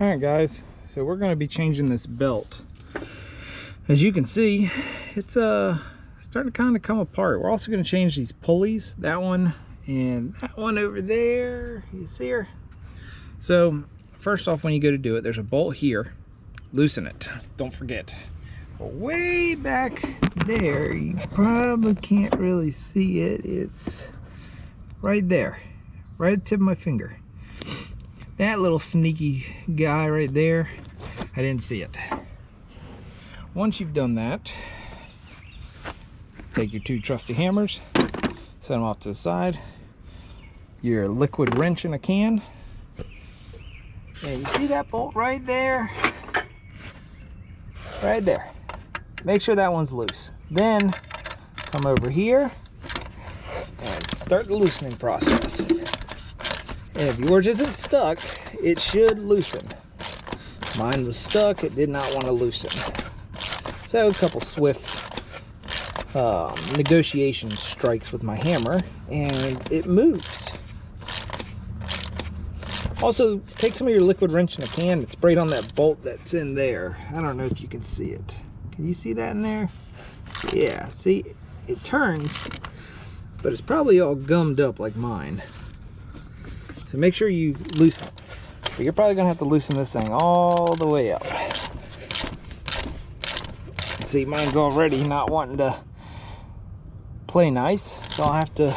All right guys, so we're going to be changing this belt. As you can see, it's starting to kind of come apart. We're also going to change these pulleys, that one and that one over there. You see her? So first off, when you go to do it, there's a bolt here. Loosen it, don't forget. Way back there, you probably can't really see it. It's right there, right at the tip of my finger. That little sneaky guy right there, I didn't see it. Once you've done that, take your two trusty hammers, set them off to the side, your liquid wrench in a can, and you see that bolt right there? Right there. Make sure that one's loose. Then come over here and start the loosening process. And if yours isn't stuck, it should loosen. Mine was stuck, it did not want to loosen. So a couple swift negotiation strikes with my hammer and it moves. Also, take some of your liquid wrench in a can and spray it on that bolt that's in there. I don't know if you can see it. Can you see that in there? Yeah, see, it turns, but it's probably all gummed up like mine. So make sure you loosen it. But you're probably gonna have to loosen this thing all the way up. See, mine's already not wanting to play nice, so I'll have to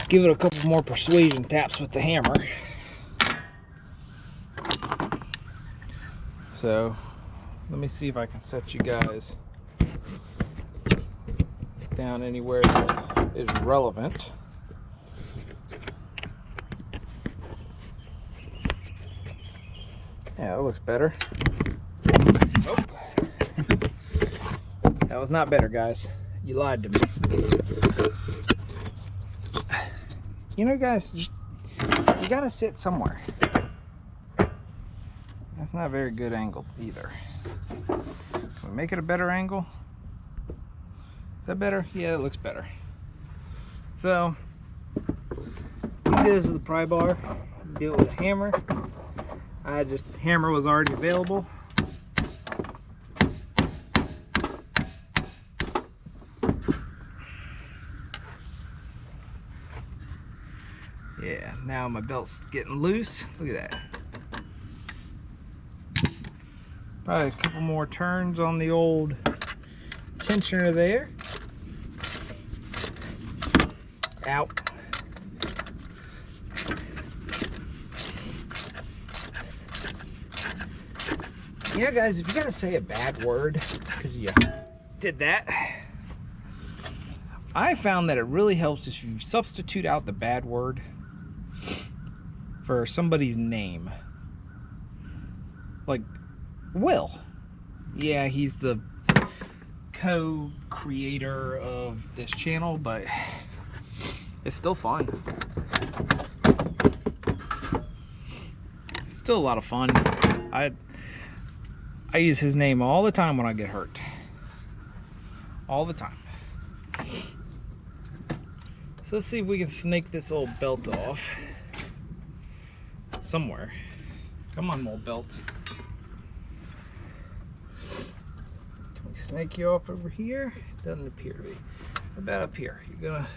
give it a couple more persuasion taps with the hammer. So let me see if I can set you guys down anywhere that is relevant. Yeah, that looks better. Oh. That was not better, guys. You lied to me. You know, guys, you gotta sit somewhere. That's not a very good angle either. Can we make it a better angle? Is that better? Yeah, it looks better. So, you can do this with a pry bar, do it with a hammer. Hammer was already available. Yeah, now my belt's getting loose. Look at that. Probably a couple more turns on the old tensioner there. Out. Yeah, guys, if you gotta say a bad word because you did that, I found that it really helps if you substitute out the bad word for somebody's name. Like Will. Yeah, he's the co-creator of this channel, but it's still fun. It's still a lot of fun. I use his name all the time when I get hurt. All the time. So let's see if we can snake this old belt off somewhere. Come on, old belt. Can we snake you off over here? Doesn't appear to be. How about up here? You're gonna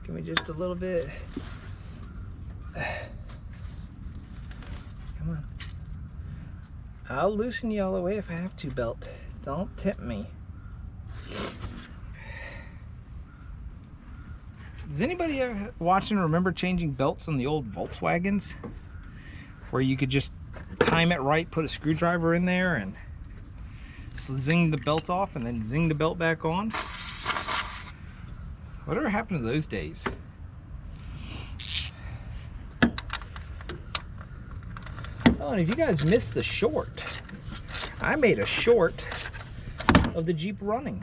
give me just a little bit. Come on. I'll loosen you all the way if I have to, belt. Don't tempt me. Does anybody ever watching remember changing belts on the old Volkswagens? Where you could just time it right, put a screwdriver in there and zing the belt off and then zing the belt back on? Whatever happened to those days? Oh, and if you guys missed the short, I made a short of the Jeep running.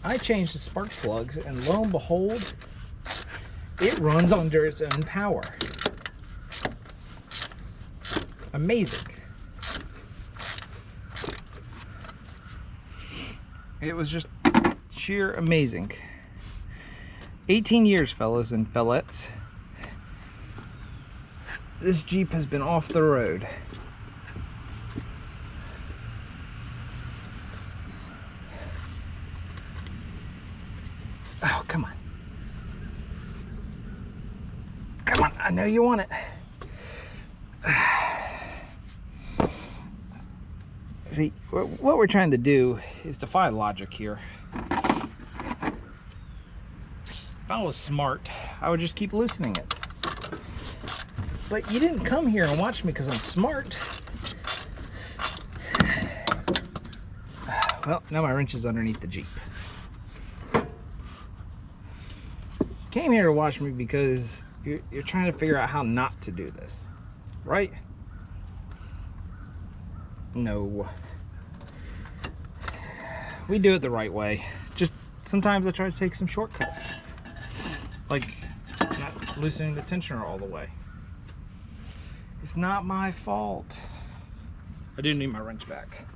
I changed the spark plugs and lo and behold, it runs under its own power. Amazing. It was just sheer amazing. 18 years, fellas and fellettes. this Jeep has been off the road. Oh, come on. Come on, I know you want it. See, what we're trying to do is defy logic here. If I was smart, I would just keep loosening it. But you didn't come here and watch me because I'm smart. Well, now my wrench is underneath the Jeep. Came here to watch me because you're trying to figure out how not to do this, right? No. We do it the right way. Just sometimes I try to take some shortcuts. Like not loosening the tensioner all the way. It's not my fault. I do need my wrench back.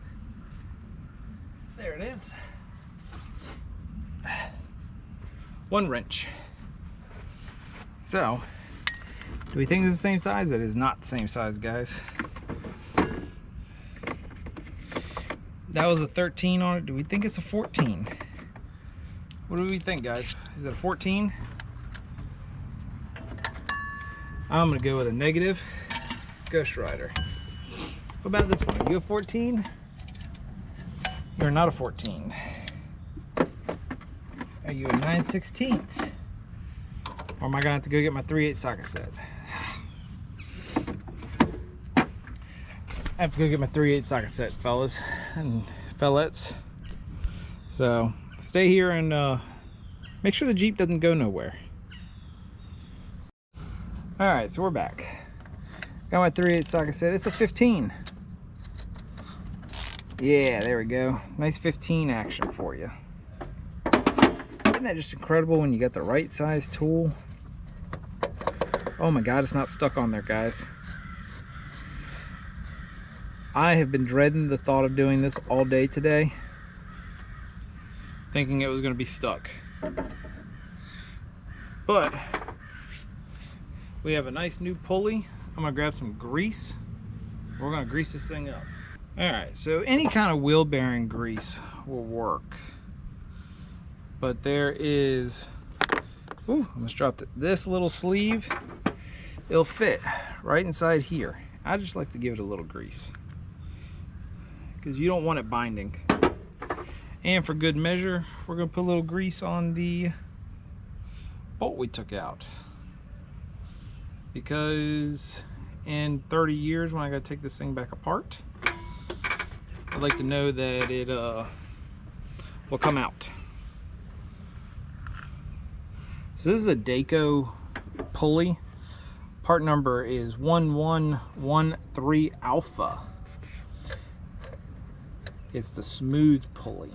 There it is. One wrench. So, do we think it's the same size? It is not the same size, guys. That was a 13 on it. Do we think it's a 14? What do we think, guys? Is it a 14? I'm gonna go with a negative Ghost Rider. What about this one? Are you a 14? You're not a 14. Are you a 9/16? Or am I gonna have to go get my 3/8 socket set? I have to go get my 3/8 socket set, fellas and fellettes. So stay here and make sure the Jeep doesn't go nowhere. All right, so we're back. Got my 3/8 socket set. It's a 15. Yeah, there we go. Nice 15 action for you. Isn't that just incredible when you got the right size tool? Oh my God, it's not stuck on there, guys. I have been dreading the thought of doing this all day today, thinking it was going to be stuck. But we have a nice new pulley. I'm going to grab some grease. We're going to grease this thing up. Alright, so any kind of wheel bearing grease will work. But there is, ooh, I almost dropped it. This little sleeve, it'll fit right inside here. I just like to give it a little grease because you don't want it binding. And for good measure, we're going to put a little grease on the bolt we took out, because in 30 years when I got to take this thing back apart, I'd like to know that it will come out. So this is a Daco pulley. Part number is 1113 Alpha. It's the smooth pulley.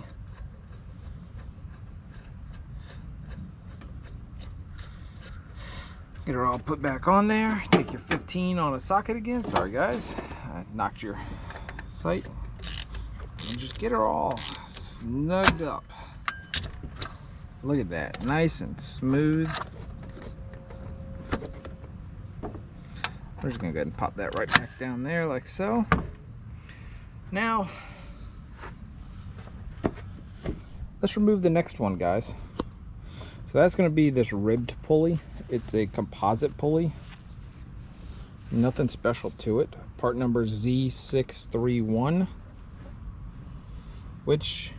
Get it all put back on there. Take your 15 on a socket again. Sorry guys, I knocked your sight. And just get her all snugged up. Look at that, nice and smooth. We're just gonna go ahead and pop that right back down there like so. Now, let's remove the next one, guys. So that's gonna be this ribbed pulley. It's a composite pulley. Nothing special to it. Part number Z631, which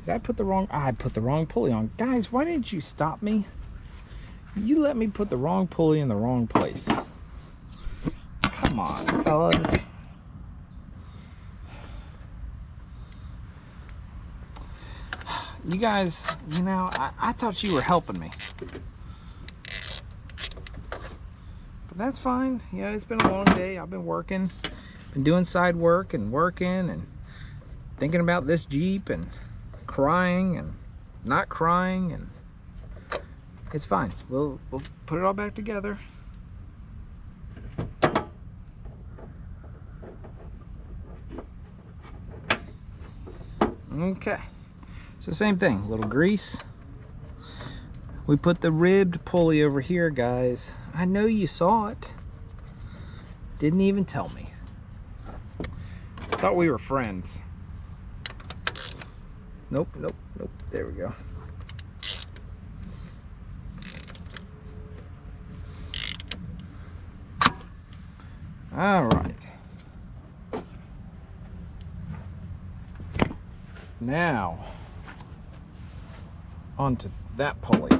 did I put the wrong? I put the wrong pulley on. Guys, why didn't you stop me? You let me put the wrong pulley in the wrong place. Come on, fellas. You guys, you know, I thought you were helping me. But that's fine. Yeah, it's been a long day. I've been working, been doing side work and working and thinking about this Jeep and crying and not crying, and it's fine. We'll put it all back together. Okay. So same thing, a little grease. We put the ribbed pulley over here, guys. I know you saw it. Didn't even tell me. Thought we were friends. Nope, nope, nope. There we go. All right. Now, onto that pulley.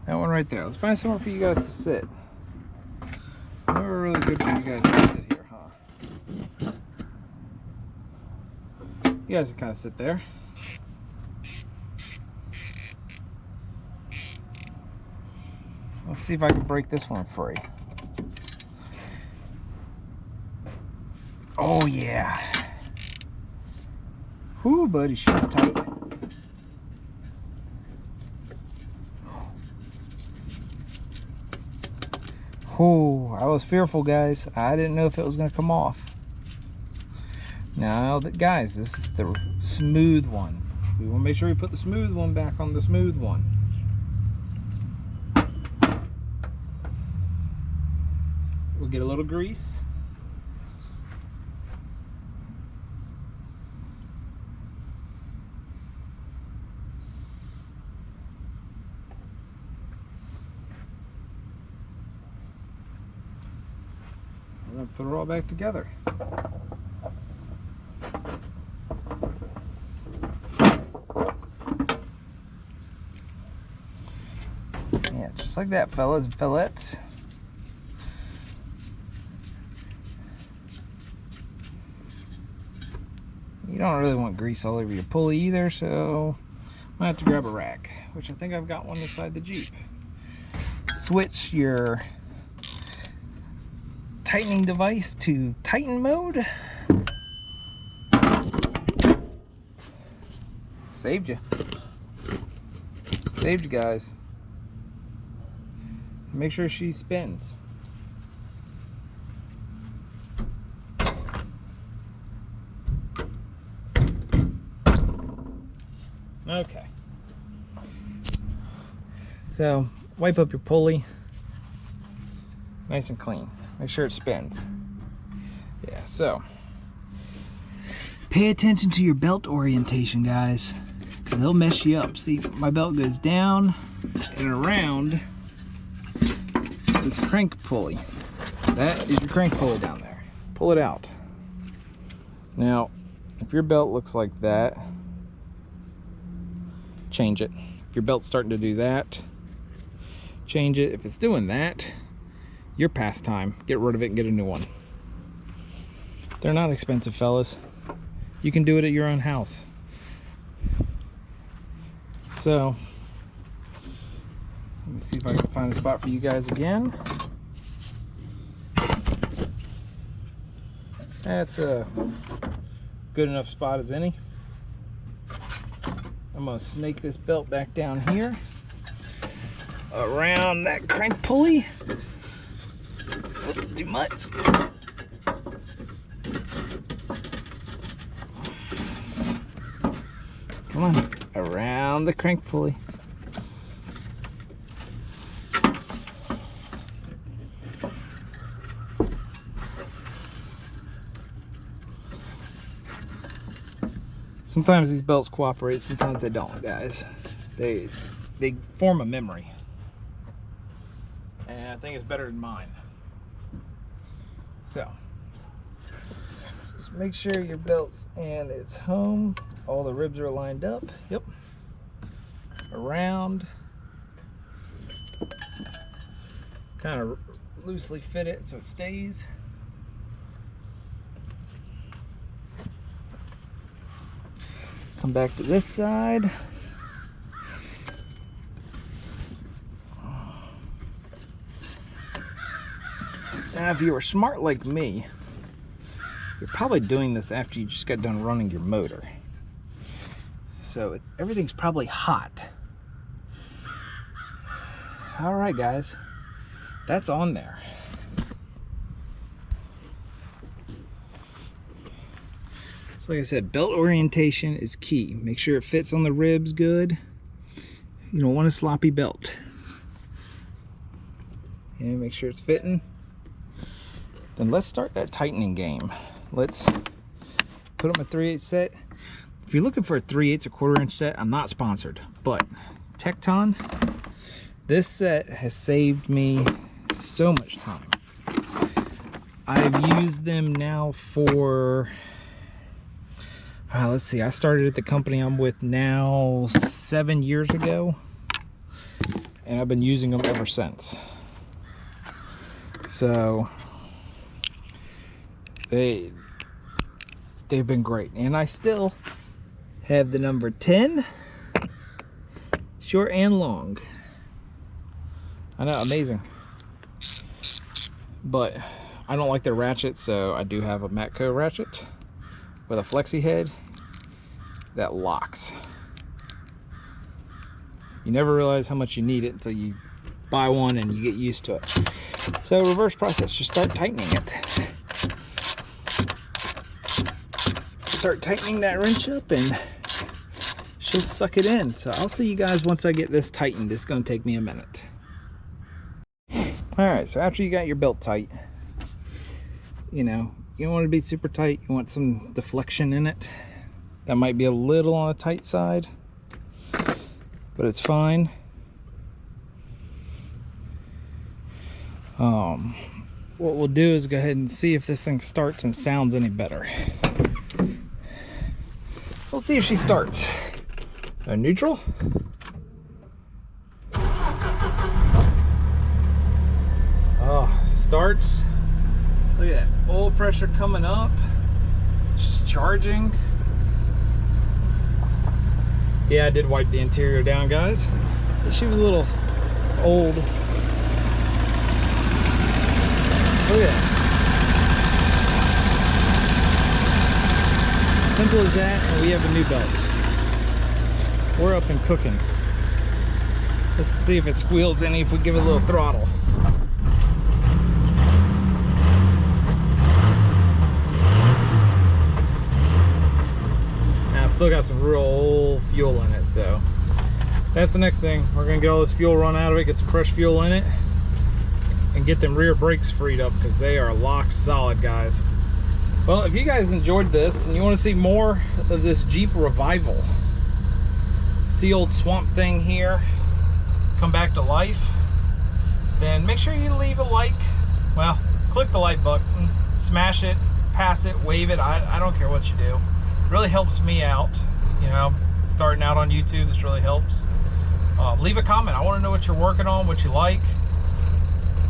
That one right there. Let's find somewhere for you guys to sit. Never really good for you guys to sit here, huh? You guys can kind of sit there. Let's see if I can break this one free. Oh yeah. Whoo, buddy, she's tight. Oh, I was fearful, guys. I didn't know if it was going to come off. Now, guys, this is the smooth one. We want to make sure we put the smooth one back on the smooth one. We'll get a little grease. We're going to put it all back together. Yeah, just like that, fellas and fillettes. You don't really want grease all over your pulley either, so I might have to grab a rack, which I think I've got one inside the Jeep. Switch your tightening device to Tighten mode. Saved you. Saved you guys. Make sure she spins. Okay. So wipe up your pulley. Nice and clean. Make sure it spins. Yeah, so pay attention to your belt orientation, guys, because they'll mess you up. See, my belt goes down and around this crank pulley. That is your crank pulley down there. Pull it out. Now, if your belt looks like that, change it. If your belt's starting to do that, change it. If it's doing that, you're past time. Get rid of it and get a new one. They're not expensive, fellas. You can do it at your own house. So, let me see if I can find a spot for you guys again. That's a good enough spot as any. I'm gonna snake this belt back down here around that crank pulley. Too much. Come on, around the crank pulley. Sometimes these belts cooperate, sometimes they don't, guys. They form a memory. And I think it's better than mine. So, just make sure your belt's and it's home. All the ribs are lined up. Yep. Around. Kind of loosely fit it so it stays. Come back to this side. Now, if you were smart like me, you're probably doing this after you just got done running your motor. So everything's probably hot. All right, guys, that's on there. So like I said, belt orientation is key. Make sure it fits on the ribs good. You don't want a sloppy belt. And make sure it's fitting. Then let's start that tightening game. Let's put on a 3/8 set. If you're looking for a 3/8 or 1/4 inch set, I'm not sponsored, but Tecton, this set has saved me so much time. I've used them now for, let's see, I started at the company I'm with now 7 years ago, and I've been using them ever since. So they've been great, and I still have the number 10 short and long. I know, amazing. But I don't like their ratchet, so I do have a Matco ratchet with a flexi head that locks. You never realize how much you need it until you buy one and you get used to it. So reverse process, just start tightening it. Start tightening that wrench up and she'll suck it in. So I'll see you guys once I get this tightened. It's gonna take me a minute. All right, so after you got your belt tight, you know, you don't want it to be super tight. You want some deflection in it. That might be a little on the tight side, but it's fine. What we'll do is go ahead and see if this thing starts and sounds any better. We'll see if she starts. Neutral. Starts. Look at that oil pressure coming up. She's charging. Yeah, I did wipe the interior down, guys. She was a little old. Look at that. Simple as that, and we have a new belt. We're up and cooking. Let's see if it squeals any if we give it a little throttle. Now it's still got some real old fuel in it, so that's the next thing. We're gonna get all this fuel run out of it, get some fresh fuel in it, and get them rear brakes freed up because they are lock solid, guys. Well, if you guys enjoyed this and you want to see more of this Jeep revival, see old Swamp Thing here come back to life, then make sure you leave a like. Well, click the like button, smash it, pass it, wave it. I don't care what you do. It really helps me out, you know, starting out on YouTube. This really helps. Leave a comment. I want to know what you're working on, what you like.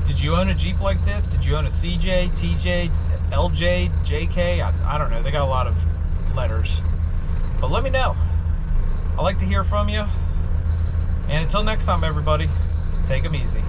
Did you own a Jeep like this? Did you own a CJ, TJ, LJ, JK? I don't know. They got a lot of letters. But let me know. I like to hear from you. And until next time, everybody, take them easy.